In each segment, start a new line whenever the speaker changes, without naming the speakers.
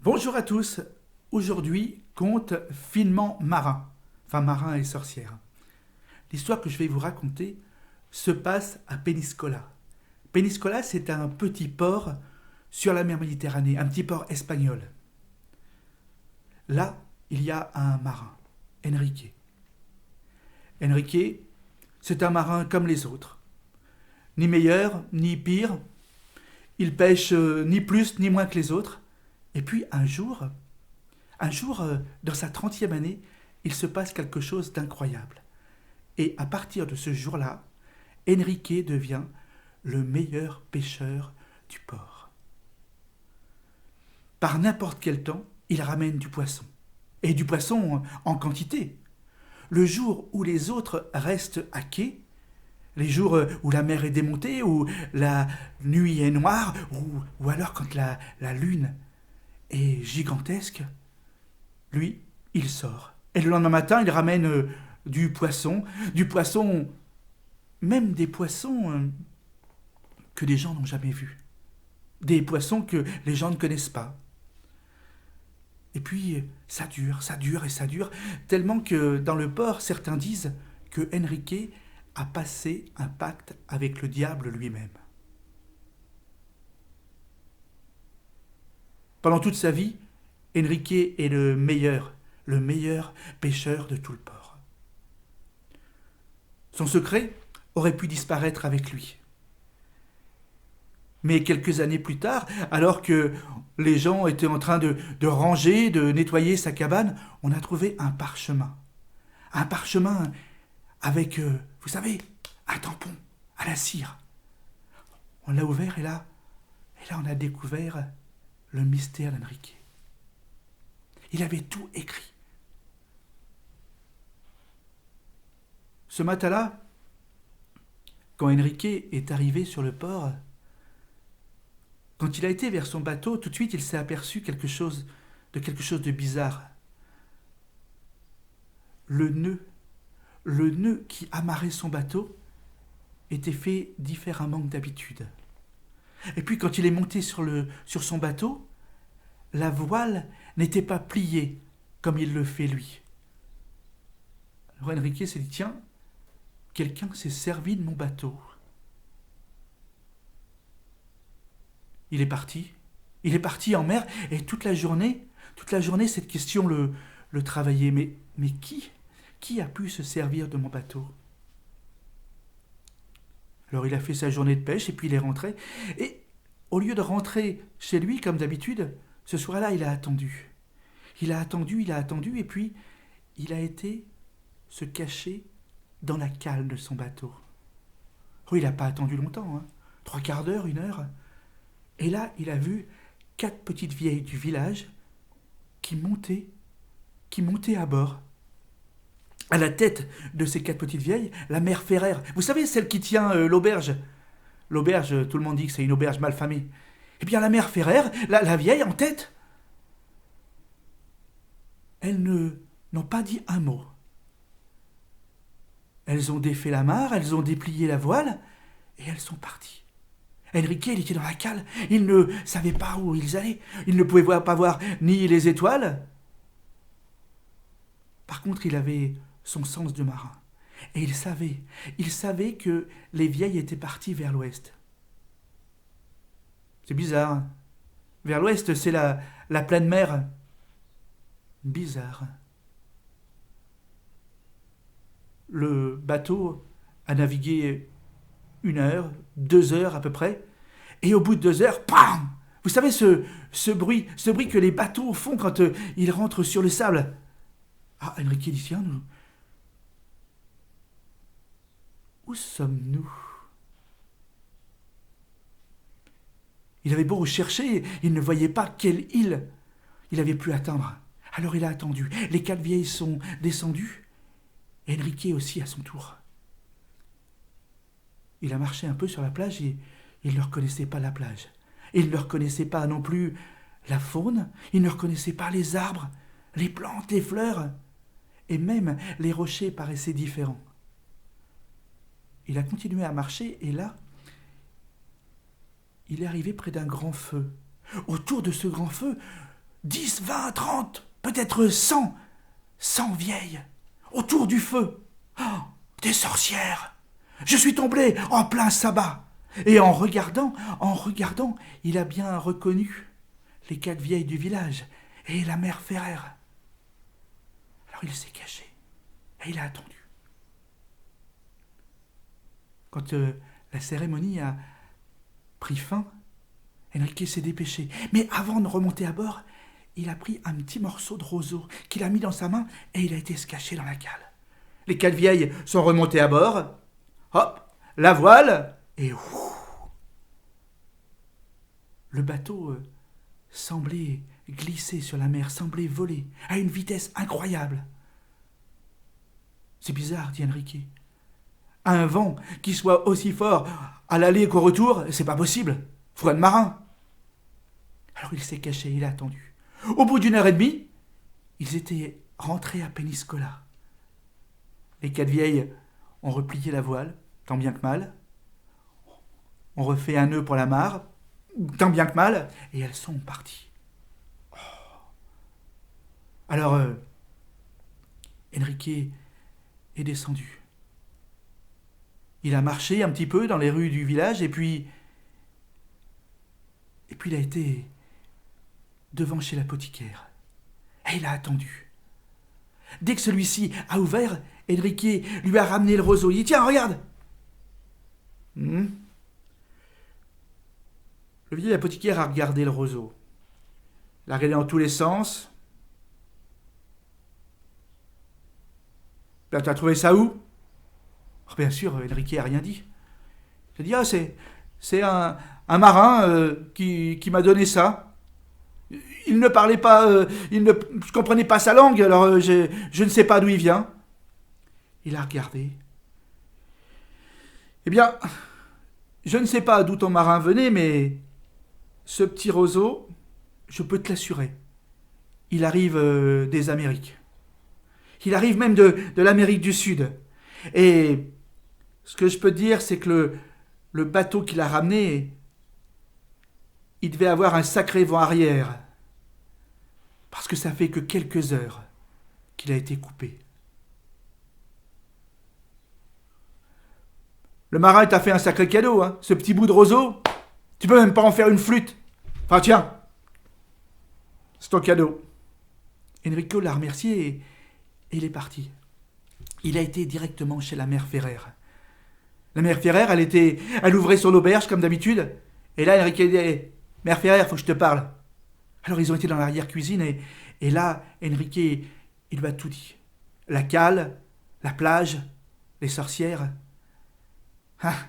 Bonjour à tous. Aujourd'hui, conte finement marin, enfin marin et sorcière. L'histoire que je vais vous raconter se passe à Peñíscola. Peñíscola, c'est un petit port sur la mer Méditerranée, un petit port espagnol. Là, il y a un marin, Enrique. Enrique, c'est un marin comme les autres. Ni meilleur, ni pire. Il pêche ni plus ni moins que les autres. Et puis un jour, dans sa 30e année, il se passe quelque chose d'incroyable. Et à partir de ce jour-là, Enrique devient le meilleur pêcheur du port. Par n'importe quel temps, il ramène du poisson. Et du poisson en quantité. Le jour où les autres restent à quai, les jours où la mer est démontée, où la nuit est noire, ou alors quand la lune est gigantesque, lui, il sort. Et le lendemain matin, il ramène du poisson, même des poissons que des gens n'ont jamais vus. Des poissons que les gens ne connaissent pas. Et puis, ça dure, et ça dure, tellement que dans le port, certains disent que Enrique a passé un pacte avec le diable lui-même. Pendant toute sa vie, Enrique est le meilleur pêcheur de tout le port. Son secret aurait pu disparaître avec lui. Mais quelques années plus tard, alors que les gens étaient en train de ranger, de nettoyer sa cabane, on a trouvé un parchemin. Un parchemin avec, vous savez, un tampon à la cire. On l'a ouvert et là on a découvert le mystère d'Enrique. Il avait tout écrit. Ce matin-là, quand Enrique est arrivé sur le port, quand il a été vers son bateau, tout de suite il s'est aperçu quelque chose de bizarre. Le nœud qui amarrait son bateau était fait différemment que d'habitude. Et puis quand il est monté sur son bateau, la voile n'était pas pliée comme il le fait lui. Alors Enrique s'est dit, tiens, quelqu'un s'est servi de mon bateau. Il est parti en mer, et toute la journée, cette question le travaillait. Mais qui a pu se servir de mon bateau? Alors il a fait sa journée de pêche, et puis il est rentré. Et au lieu de rentrer chez lui, comme d'habitude, ce soir-là, il a attendu. Il a attendu, et puis il a été se cacher dans la cale de son bateau. Oh, il n'a pas attendu longtemps, 3/4 d'heure, 1 heure. Et là, il a vu 4 petites vieilles du village qui montaient à bord. À la tête de ces 4 petites vieilles, la mère Ferrer. Vous savez, celle qui tient l'auberge. L'auberge, tout le monde dit que c'est une auberge mal famée. Eh bien, la mère Ferrer, la vieille en tête, elles n'ont pas dit un mot. Elles ont défait la mare, elles ont déplié la voile, et elles sont parties. Enrique, il était dans la cale, il ne savait pas où ils allaient, il ne pouvait pas voir ni les étoiles. Par contre, il avait son sens de marin, et il savait que les vieilles étaient parties vers l'ouest. C'est bizarre. Vers l'ouest, c'est la pleine mer. Bizarre. Le bateau a navigué 1 heure, 2 heures à peu près, et au bout de 2 heures, pam! Vous savez ce bruit que les bateaux font quand ils rentrent sur le sable. Ah, Enrique dit, tiens, où sommes-nous? Il avait beau chercher, il ne voyait pas quelle île il avait pu atteindre. Alors il a attendu. Les 4 vieilles sont descendues, et Enrique aussi à son tour. Il a marché un peu sur la plage et il ne reconnaissait pas la plage. Il ne reconnaissait pas non plus la faune, il ne reconnaissait pas les arbres, les plantes, les fleurs, et même les rochers paraissaient différents. Il a continué à marcher et là, il est arrivé près d'un grand feu. Autour de ce grand feu, 10, 20, 30, peut-être 100 vieilles, autour du feu. Oh, des sorcières. Je suis tombé en plein sabbat. Et en regardant, il a bien reconnu les 4 vieilles du village et la mère Ferrer. Alors il s'est caché et il a attendu. Quand la cérémonie a pris fin, Enrique s'est dépêché. Mais avant de remonter à bord, il a pris un petit morceau de roseau qu'il a mis dans sa main et il a été se cacher dans la cale. Les 4 vieilles sont remontées à bord. Hop, la voile et ouf. Le bateau semblait glisser sur la mer, semblait voler à une vitesse incroyable. C'est bizarre, dit Enrique. Un vent qui soit aussi fort à l'aller qu'au retour, c'est pas possible. Faut un marin. Alors il s'est caché, il a attendu. Au bout d'1 heure et demie, ils étaient rentrés à Peñíscola. Les 4 vieilles ont replié la voile, tant bien que mal. On refait un nœud pour la mare, tant bien que mal, et elles sont parties. Oh. Alors, Enrique est descendu. Il a marché un petit peu dans les rues du village, et puis il a été devant chez l'apothicaire. Et il a attendu. Dès que celui-ci a ouvert, Enrique lui a ramené le roseau. Il dit, tiens, regarde. Le vieil apothicaire a regardé le roseau. Il a regardé dans tous les sens. Ben, t'as trouvé ça où? Oh, bien sûr, Enrique n'a rien dit. Il a dit, ah, c'est un marin qui m'a donné ça. Il ne parlait pas, je comprenais pas sa langue, alors je ne sais pas d'où il vient. Il a regardé. Eh bien, je ne sais pas d'où ton marin venait, mais ce petit roseau, je peux te l'assurer, il arrive des Amériques. Il arrive même de l'Amérique du Sud. Et ce que je peux te dire, c'est que le bateau qu'il a ramené, il devait avoir un sacré vent arrière. Parce que ça fait que quelques heures qu'il a été coupé. Le marin t'a fait un sacré cadeau, hein. Ce petit bout de roseau, tu peux même pas en faire une flûte. Enfin tiens, c'est ton cadeau. Enrico l'a remercié et il est parti. Il a été directement chez la mère Ferrer. La mère Ferrer, elle ouvrait son auberge comme d'habitude. Et là, Enrique dit, mère Ferrer, faut que je te parle. Alors ils ont été dans l'arrière-cuisine et là, Enrique, il lui a tout dit. La cale, la plage, les sorcières. Ah.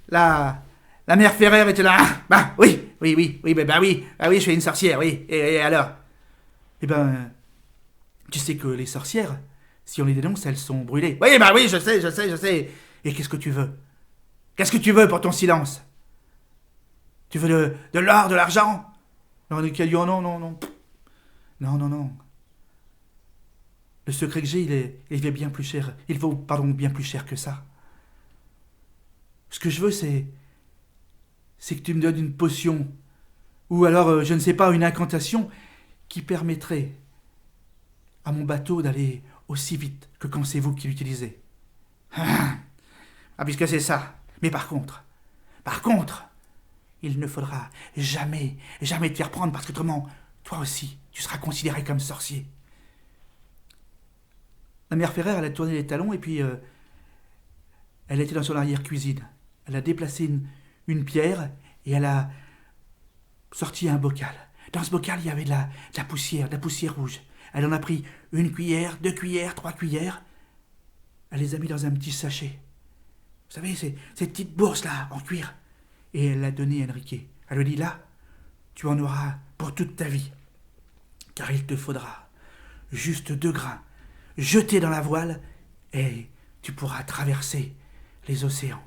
La mère Ferrer était là. Ah, bah oui, je suis une sorcière, oui. Et alors? Eh ben, tu sais que les sorcières, si on les dénonce, elles sont brûlées. Oui, bah oui, je sais. Et qu'est-ce que tu veux? Qu'est-ce que tu veux pour ton silence? Tu veux de l'or, de l'argent? Non, Enrique a dit, oh non. Non. Le secret que j'ai, il vaut bien plus cher. Il vaut, bien plus cher que ça. Ce que je veux, c'est que tu me donnes une potion. Ou alors, je ne sais pas, une incantation qui permettrait à mon bateau d'aller aussi vite que quand c'est vous qui l'utilisez. Ah, puisque c'est ça. Mais par contre, il ne faudra jamais te faire prendre, parce qu'autrement, toi aussi, tu seras considéré comme sorcier. La mère Ferrer, elle a tourné les talons et puis elle était dans son arrière-cuisine. Elle a déplacé une pierre et elle a sorti un bocal. Dans ce bocal, il y avait de la poussière rouge. Elle en a pris 1 cuillère, 2 cuillères, 3 cuillères. Elle les a mis dans un petit sachet. Vous savez, cette petite bourse-là, en cuir. Et elle l'a donnée à Enrique. Elle lui dit, là, tu en auras pour toute ta vie. Car il te faudra juste 2 grains jetés dans la voile et tu pourras traverser les océans.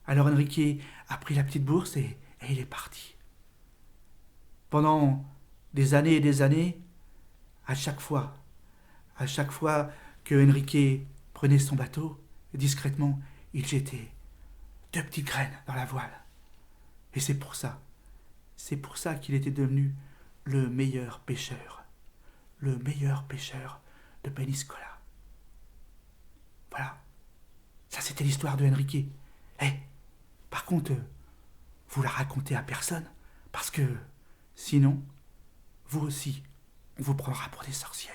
Alors Enrique a pris la petite bourse et il est parti. Pendant des années et des années, à chaque fois que Enrique prenait son bateau, discrètement, il jetait 2 petites graines dans la voile. Et c'est pour ça C'est pour ça qu'il était devenu le meilleur pêcheur. Le meilleur pêcheur de Peñíscola. Voilà. Ça, c'était l'histoire de Enrique. Eh, par contre, vous la racontez à personne, parce que sinon, vous aussi, on vous prendra pour des sorciers.